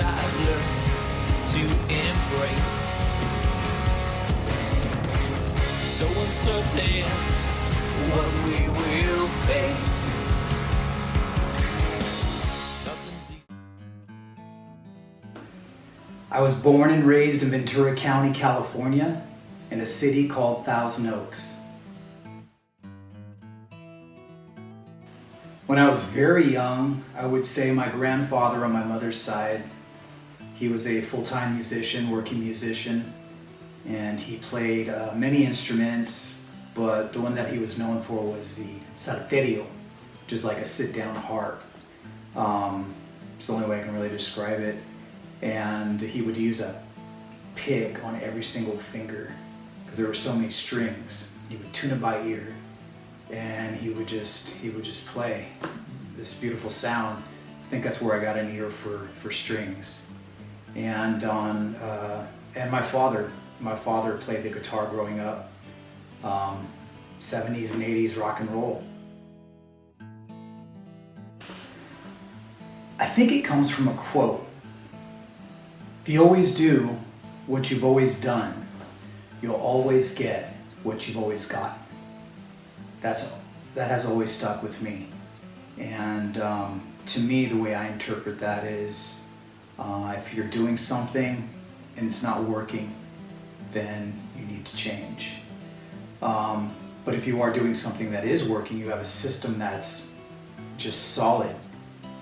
I've learned to embrace. So uncertain what we will face. Nothing's easy. I was born and raised in Ventura County, California, in a city called Thousand Oaks. When I was very young, I would say my grandfather on my mother's side, he was a full-time musician, working musician, and he played many instruments, but the one that he was known for was the salterio, which is like a sit-down harp. It's the only way I can really describe it. And he would use a pick on every single finger because there were so many strings. He would tune it by ear, and he would just play this beautiful sound. I think that's where I got an ear for strings. And and my father played the guitar growing up. 70s and 80s rock and roll. I think it comes from a quote. If you always do what you've always done, you'll always get what you've always got. That has always stuck with me. And to me, the way I interpret that is, if you're doing something and it's not working, then you need to change. But if you are doing something that is working, you have a system that's just solid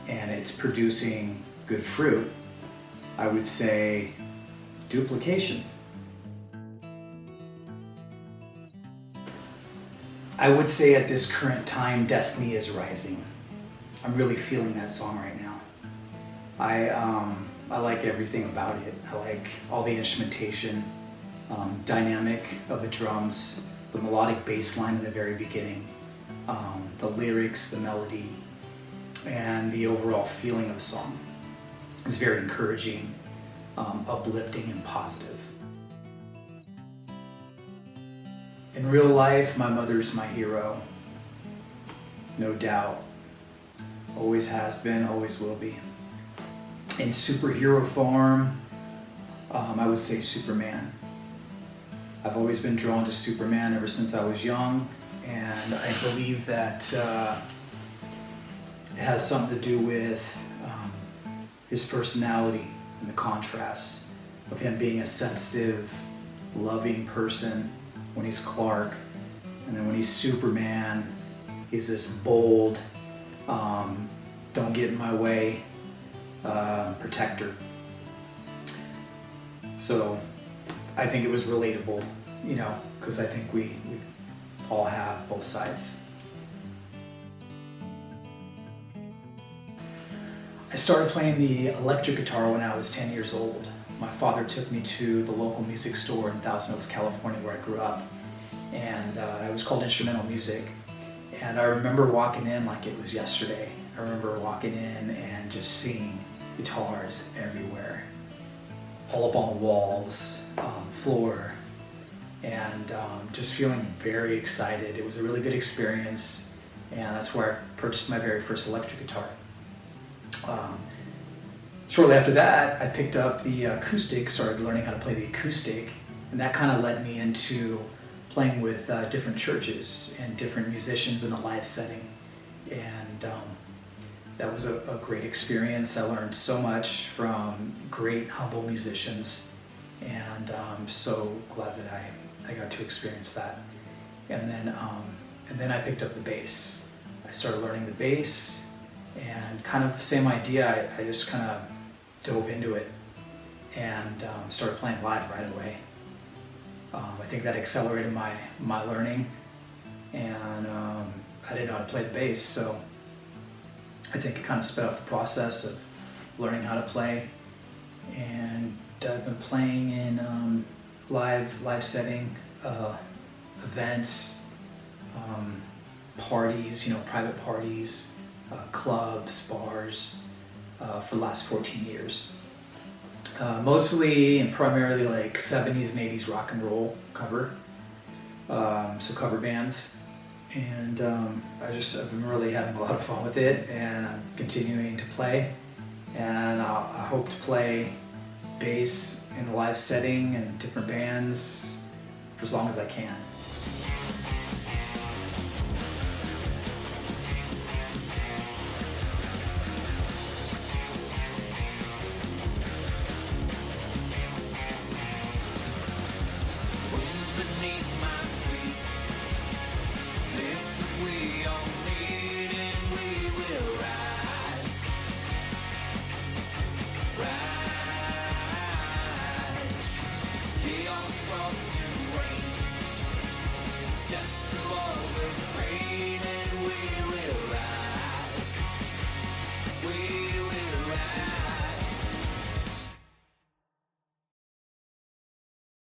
and it's producing good fruit, I would say duplication. I would say at this current time, destiny is rising. I'm really feeling that song right now. I like everything about it. I like all the instrumentation, dynamic of the drums, the melodic bass line in the very beginning, the lyrics, the melody, and the overall feeling of the song. It's very encouraging, uplifting, and positive. In real life, my mother's my hero, no doubt. Always has been, always will be. In superhero form, I would say Superman. I've always been drawn to Superman ever since I was young, and I believe that it has something to do with his personality and the contrast of him being a sensitive, loving person when he's Clark, and then when he's Superman, he's this bold, don't get in my way, protector. So I think it was relatable, because I think we all have both sides. I started playing the electric guitar when I was 10 years old. My father took me to the local music store in Thousand Oaks, California, where I grew up, and it was called Instrumental Music. And I remember walking in like it was yesterday. I remember walking in and just seeing guitars everywhere, all up on the walls, floor, and just feeling very excited. It was a really good experience, and that's where I purchased my very first electric guitar. Shortly after that, I picked up the acoustic, started learning how to play the acoustic, and that kind of led me into playing with different churches and different musicians in a live setting. And that was a great experience. I learned so much from great, humble musicians, and I'm so glad that I got to experience that. And then I picked up the bass. I started learning the bass, and kind of same idea. I just kind of dove into it and started playing live right away. I think that accelerated my learning, and I didn't know how to play the bass, so I think it kind of sped up the process of learning how to play. And I've been playing in live setting, events, parties, private parties, clubs, bars, for the last 14 years. Mostly and primarily like 70s and 80s rock and roll cover, so cover bands. And I've been really having a lot of fun with it, and I'm continuing to play. and I hope to play bass in a live setting and different bands for as long as I can.